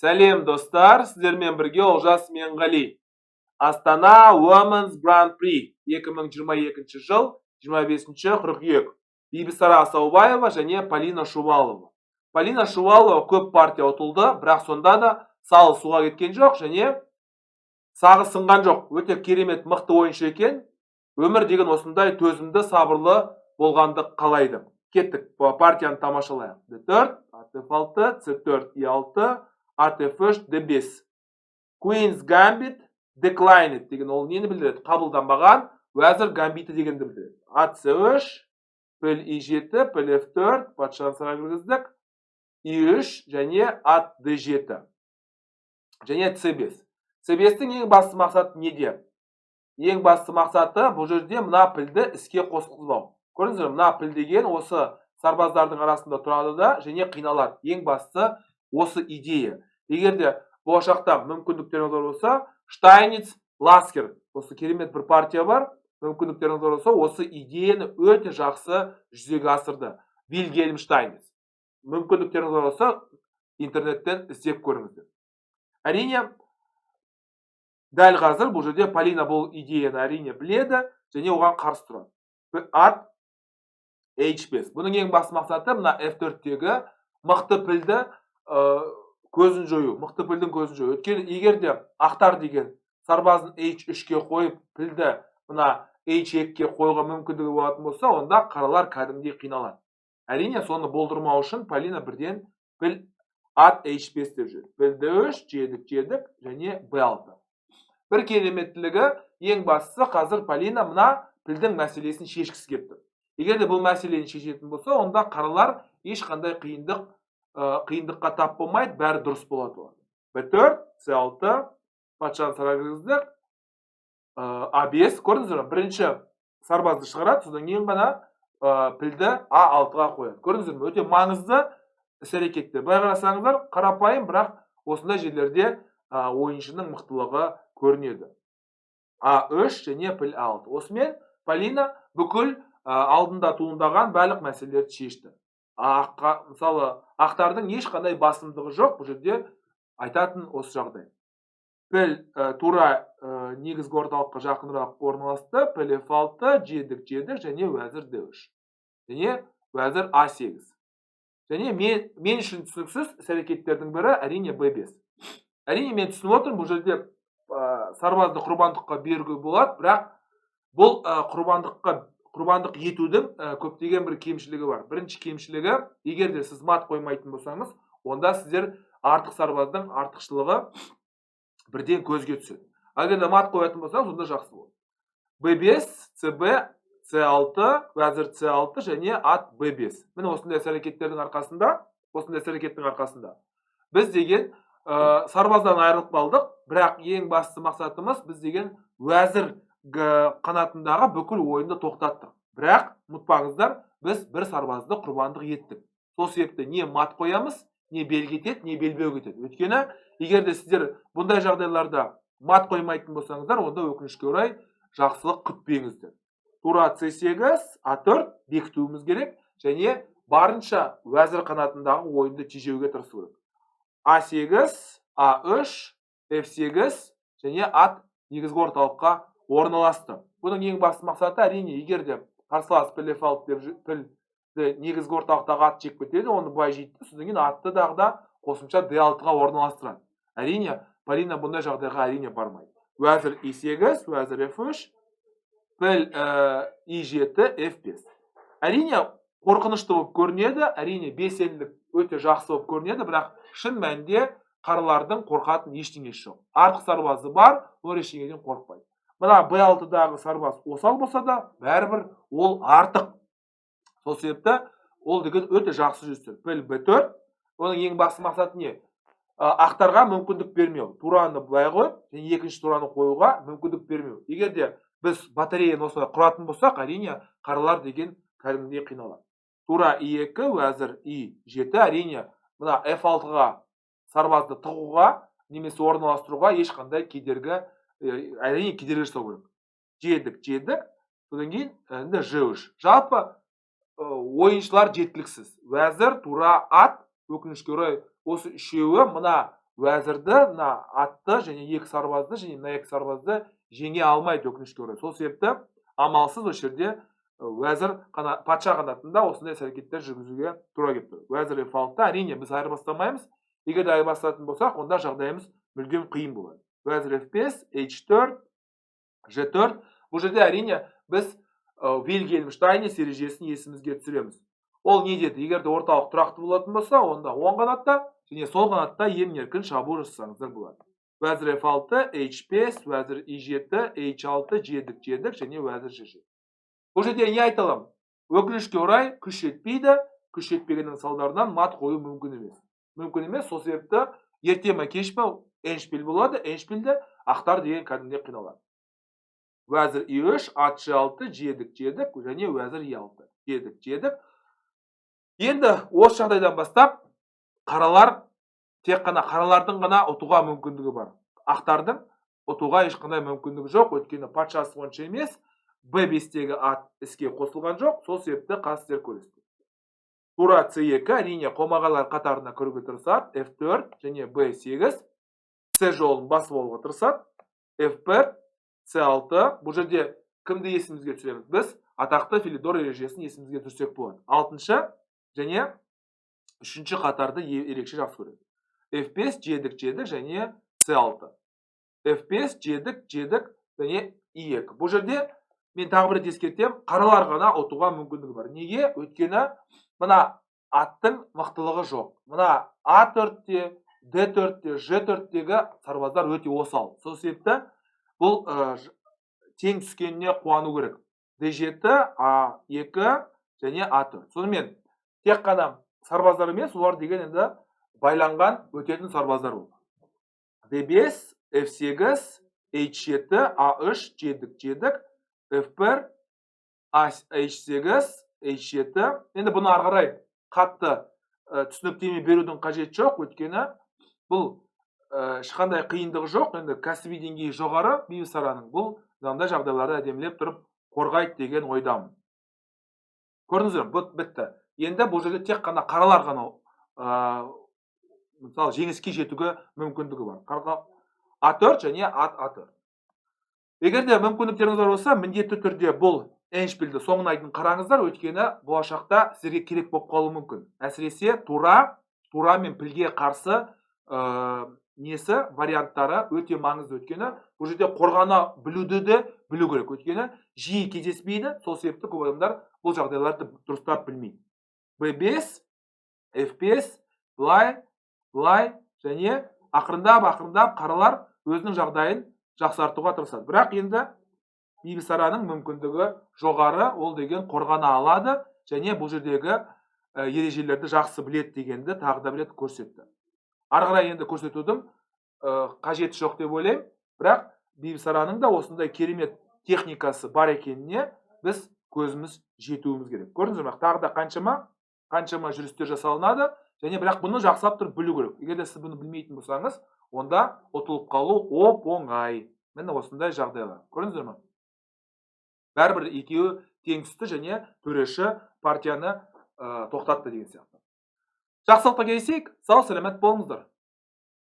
Сәлем достар, сіздермен бірге Олжас Менғали. Астана Women's Grand Prix 2022 жыл 25 қыркүйек. Бибісара Асаубаева және Полина Шувалова. Полина Шувалова көп партия ұтылды, бірақ сонда да салы суға кеткен жоқ және сағы сынған жоқ. Өте керемет мықты ойыншы екен. Өмір деген осындай төзімді, сабырлы болғанды қалайды. Кеттік, партияны тамашалайық. D4, ATF6, C4, E6, ATF3, D5. Queen's Gambit, Declined деген ол нені білдіреді? Қабылданбаған, уәзір гамбиті дегенді білдіреді. At C3, піл E7, піл F4, патшаны сыра кіргіздік, E3 және at D7. Және C5. C5-тің ең басты мақсаты неде? Ең басты мақсаты бұл жерде мына пілді іске қосқызбау. Көрдіңіздер, мына піл деген осы сарбаздардың арасында тұрады да және қиналады. Ең басты осы идея. Егер де болашақта мүмкіндіктеріңіз болса, Штайниц, Ласкер, осы керемет бір партия бар. Мүмкіндіктеріңіз болса, осы идеяны өте жақсы жүзеге асырды. Вильгельм Штайниц. Мүмкіндіктеріңіз болса, интернеттен іздеп көріңіздер. Әрине, дәл қазір бұл жерде Полина бұл идеяны әрине біледі және оған қарсы тұрады. At H5. Бұның ең басты мақсаты мына F4-тегі мықты пілді көзін жою, мықты пілдің көзін жою. Өйткені егер де ақтар деген сарбазын H3-ке қойып, пілді мына H2-ке қойға мүмкіндігі болатын болса, онда қаралар кәдімгідей қиналады. Әрине, соны болдырмау үшін Полина бірден піл at H5 деп жүр. Піл D3, жедік және B6. Бір кереметтілігі, ең бастысы қазір Полина мына пілдің мәселесін шешкісі келіп тұр. Егер де бұл мәселені шешетін болса, онда қаралар ешқандай қиындыққа тап болмайды, бәрі дұрыс болады. B4, C6, патшаны сыра кіргіздік, A5, көрдіңіздер, бірінші сарбазды шығарады, содан кейін ғана пілді A6-ға қояды. Көрдіңіздер, өте маңызды іс-әрекеттер. Былай қарасаңыздар, қарапайым, бірақ осындай жерлерде ойыншының мықтылығы көрінеді. A3 және піл A6. Осымен Полина бүкіл алдында туындаған барлық мәселелерді шешті. Мысалы, ақтардың ешқандай басымдығы жоқ, бұл жерде айтатын осы жағдай. Піл тура негізгі орталыққа жақынырақ орналасты, піл F6, жедік және уәзір D3. Және уәзір A8. Және мен үшін түсініксіз іс-әрекеттердің бірі әрине B5. Әрине мен түсініп отырмын, бұл жерде сарбазды құрбандыққа беруге болады, бірақ бұл құрбандық етудің көптеген бір кемшілігі бар. Бірінші кемшілігі, егер де сіз мат қоймайтын болсаңыз, онда сіздер артық сарбаздың артықшылығы бірден көзге түседі. Егер де мат қоятын болсаңыз, онда жақсы болады. B5, CB, C6, уәзір C6 және at B5. Міне осындай әрекеттің арқасында біз деген сарбаздан айырылып қалдық, бірақ ең басты мақсатымыз біз деген уәзір қанатындағы бүкіл ойынды тоқтаттық. Бірақ ұмытпаңыздар, біз бір сарбазды құрбандық еттік. Сол себепті не мат қоямыз, не бел кетеді, не белбеу кетеді. Өйткені егер де сіздер бұндай жағдайларда мат қоймайтын болсаңыздар, онда өкінішке орай жақсылық күтпеңіздер. Тура C8, A4 бекітуіміз керек және барынша уәзір қанатындағы ойынды тежеуге тырысу керек. A8, A3, F8 және at негізгі орталыққа орналасты. Бұның ең басты мақсаты әрине, егер де қарсылас піл F6 деп пілді негізгі орталықтағы ат жек кетеді, оны былай жейді, содан кейін атты дағда қосымша D6-ға орналастырады. Әрине, Полина бұндай жағдайға әрине бармайды. Уәзір E8, уәзір F3, піл E7, F5. Әрине, қорқынышты болып көрінеді, әрине белсенділік өте жақсы болып көрінеді, бірақ шын мәнінде қаралардың қорқатын ештеңесі жоқ. Артық сарбазы бар, ол ештеңеден қорықпайды. Мына B6-дағы сарбаз осал болса да, бәрібір ол артық. Сол себепті ол деген өте жақсы жүрістер. Піл B4, оның ең басты мақсаты не? Ақтарға мүмкіндік бермеу. Тураны былай қойып, және екінші тураны қоюға мүмкіндік бермеу. Егер де біз батареяны осылай құратын болсақ, әрине қаралар деген кәдімгідей қиналады. Тура E2, уәзір E7, әрине мына F6-ға сарбазды тығуға, немесе орналастыруға ешқандай кедергі, әрине кедергі жасау керек. Жедік, содан кейін G3. Жалпы ойыншылар жеткіліксіз. Уәзір, тура, ат, өкінішке орай осы үшеуі мына уәзірді, мына атты және екі сарбазды және мына екі сарбазды жеңе алмайды өкінішке орай. Сол себепті амалсыз осы жерде уәзір патша қанатында осындай әрекеттер жүргізуге тура келіп тұр. Уәзір F6-та әрине біз айырбастамаймыз. Егер де айырбастатын болсақ, онда жағдайымыз мүлдем қиын болады. Уәзір F5, H4, G4. Бұл жерде әрине біз Вильгельмштайнес ережесін есімізге түсіреміз. Ол не деді? Егер де орталық тұрақты болатын болса, онда оң қанатта және сол қанатта емін-еркін шабуыл жасасаңыздар болады. Уәзір F6, H5, уәзір E7, H6, G-дік және уәзір G7. Бұл жерде не айта аламын? Өкінішке орай күш жетпейді. Күш жетпегеннің салдарынан мат қою мүмкін емес. Мүмкін емес, сол себепті ерте ме кеш пе эндшпиль болады. Эндшпильде ақтар деген кәдімгідей қиналады. Уәзір E3, ат G6, G-дік және уәзір E6, G-дік. Енді осы жағдайдан бастап қаралар тек қана қаралардың ғана ұтуға мүмкіндігі бар. Ақтардың ұтуға ешқандай мүмкіндігі жоқ, өйткені патшасы онша емес. B5-тегі ат іске қосылған жоқ, сол себепті қазір көресіздер. Тура C2 әрине қомағалар қатарына кіруге тырысады, F4 және B8, C жолын басып алуға тырысады, F1, C6. Бұл жерде кімді есімізге түсіреміз? Біз атақты Филидор ережесін есімізге түсірсек болады. 6-шы және 3-ші қатарды ерекше жақсы көреді. F5, G-дік және C6. F5, G-дік және E2. Бұл жерде мен тағы бір ескертем, қаралар ғана ұтуға мүмкіндігі бар. Неге? Өйткені мына аттың мықтылығы жоқ. Мына A4-те, D4-те, G4-тегі сарбаздар өте осал. Сол себепті бұл тең түскеніне қуану керек. D7, A2 және A4. Сонымен тек қана сарбаздар емес, олар деген енді байланған өтетін сарбаздар болды. D5, F8, H7, A3, G-дік, F1, H8, H7. Енді бұны арғарай қатты түсініктеме берудің қажет жоқ, өйткені бұл ешқандай қиындығы жоқ. Енді кәсіби деңгейі жоғары Бибісараның бұл мынандай жағдайларды әдемілеп тұрып қорғайды деген ойдамын. Көрдіңіздер, бітті. Енді бұл жерде тек қана қаралар ғана мысалы жеңіске жетуге мүмкіндігі бар. A4 және A4. Егер де мүмкіндіктеріңіз бар болса, міндетті түрде бұл эндшпильді соңына айтын қараңыздар, өйткені болашақта сіздерге керек болып қалуы мүмкін. Әсіресе тура мен пілге қарсы варианттары өте маңызды, өйткені бұл жерде қорғана білуді де білу керек, өйткені жиі кездеспейді. Сол себепті көп адамдар бұл жағдайларды дұрыстап білмейді. B5, F5, былай және ақырындап қаралар өзінің жағдайын жақсартуға тырысады. Бірақ енді Бибісараның мүмкіндігі жоғары, ол деген қорғана алады және бұл жердегі ережелерді жақсы біледі дегенді тағы да білет көрсетті. Арғарай енді көрсетудің қажеті жоқ деп ойлаймын, бірақ Бибісараның да осындай керемет техникасы бар екеніне біз көзіміз жетуіміз керек. Көрдіңіздер ме? Тағы да қаншама жүрістер жасалынады және бірақ бұны жақсылап тұрып білу керек. Егер де сіз бұны білмейтін болсаңыз, онда ұтылып қалу оп-оңай. Міне осындай жағдайлар. Көрдіңіздер ме? Бәрібір екеуі тең түсті және төреші партияны тоқтатты деген сияқты. Жақсылықта кездесейік. Сау, сәлемет болыңыздар.